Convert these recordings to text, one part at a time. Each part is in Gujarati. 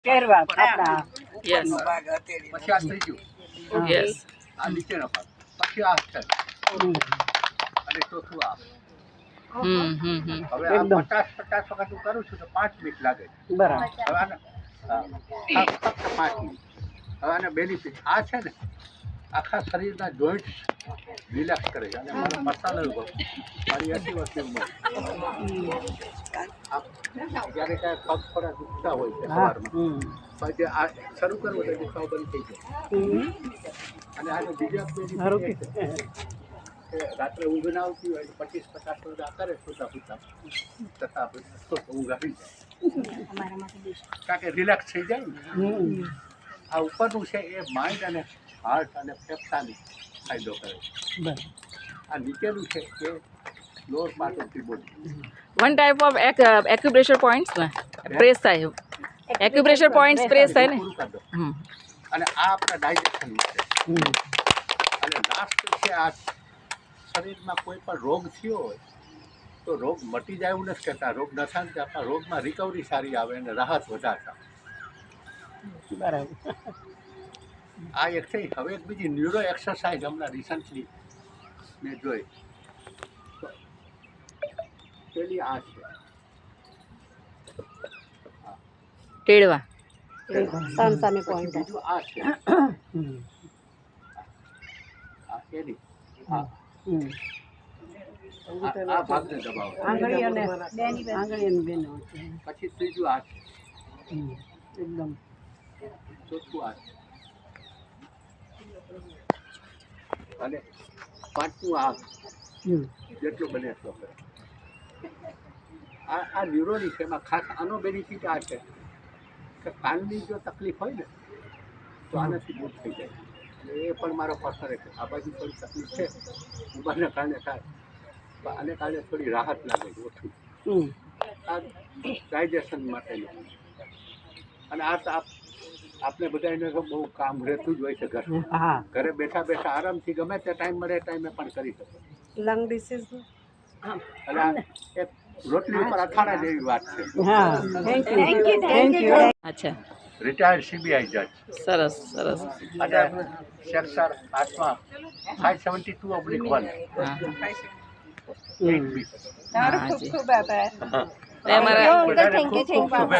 પહેરવા આપણા યસ પછી આ ત્રીજું, યસ આ નીચેનો ભાગ, પછી આ છે અને ચોથું આ. હવે આ 50 વખત હું કરું છું તો 5 મિનિટ લાગે. બરાબર. હવે આને ફક્ત 5 મિનિટ. હવે આને બેનિફિટ આ છે ને આખા શરીરના જોઈન્ટ્સ રિલેક્સ કરે છે. અને મારો મસાલો મારી 80 વર્ષની ઉંમર, જ્યારે કાંઈ પગ થોડા દુખતા હોય છે સવારમાં, પછી આ શરૂ કરવો તો દુખાવો બંધ થઈ જાય. અને આનો બીજા બેનિફિટ કે રાત્રે ઊંઘ ના આવતી હોય 25-50 મિનિટ આ કરે સુતા સુતા છતાં ઊંઘ આવી જાય, કારણ કે રિલેક્સ થઈ જાય ને. આ ઉપરનું છે એ માઇન્ડ અને હાર્ટ અને ફેફસાને ફાયદો કરે છે. આ નીચેનું છે એ lower part of the body. One type of acupressure points ને પ્રેસ થાય, એક્યુપ્રેશર પોઈન્ટ્સ પ્રેસ થાય ને. અને આ આપણા ડાયજેશન છે. અને લાસ્ટ છે આ શરીરમાં કોઈ પણ રોગ થયો હોય તો રોગ મટી જાય એવું નથી કહેતા, રોગ ન થાય તો આપણા રોગમાં રિકવરી સારી આવે અને રાહત વધારે આવે. બરાબર. આ એક થઈ. હવે એક બીજી ન્યુરો એક્સરસાઇઝ હમણાં રિસન્ટલી મેં જોઈ. પેલી આ છે ટેડવા સામે પોઈન્ટ. બીજું આ છે આ એની આ ભાગને દબાવો. આંગળીઓની બેનો પછી ત્રીજું આ છે, એકદમ ચોથું આ છે અને પાંચમું આ. જેટલું બને એટલો કરે. આ ન્યુરોની છે. એમાં ખાસ આનો બેનિફિટ આ છે કે કાનની જો તકલીફ હોય ને તો આનાથી દૂર થઈ જાય. એ પણ મારો પર્સનલ છે. આ બાજુ થોડી તકલીફ છે ઉંમરના કારણે થાય, પણ આને કારણે થોડી રાહત લાગે છે ઓછું. આ ડાયજેશન માટેનું. અને આ તો આપણે બધાને તો બહુ કામ રહેતું જ હોય છે ઘરે બેઠા બેઠા આરામથી ગમે તે ટાઈમ મળે ટાઈમે પણ કરી શકો. લંગ ડિસીઝ એટલે આ એક રોટલી ઉપર અથાણા જેવી વાત છે. Thank you. અચ્છા, રિટાયર્ડ CBI જજ. સરસ સરસ. અને સેક્શન 8માં 572/1.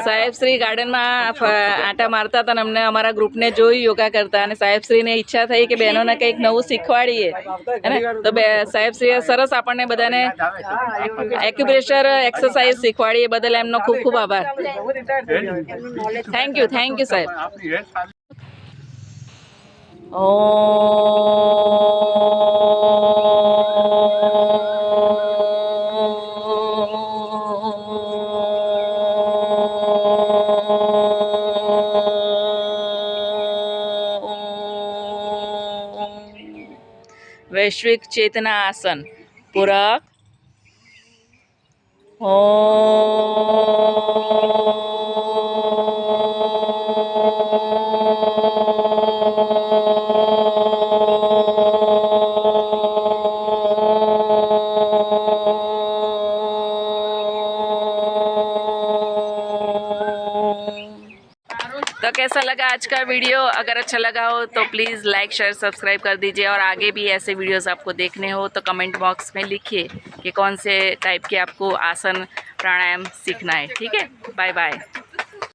સાહેબ શ્રી ગાર્ડનમાં આંટા મારતા હતા ને અમને અમારા ગ્રુપને જોઈ યોગા કરતા, અને સાહેબશ્રીને ઈચ્છા થઈ કે બહેનોને કંઈક નવું શીખવાડીએ. તો સાહેબશ્રીએ સરસ આપણને બધાને એક્યુપ્રેશર એક્સરસાઇઝ શીખવાડી. એ બદલ એમનો ખૂબ ખૂબ આભાર. થેન્ક યુ સાહેબ. वैश्विक चेतना आसन पूरक तो कैसा लगा आज का वीडियो? अगर अच्छा लगा हो तो प्लीज़ लाइक शेयर सब्सक्राइब कर दीजिए, और आगे भी ऐसे वीडियोस आपको देखने हो तो कमेंट बॉक्स में लिखिए कि कौन से टाइप के आपको आसन प्राणायाम सीखना है. ठीक है, बाय बाय.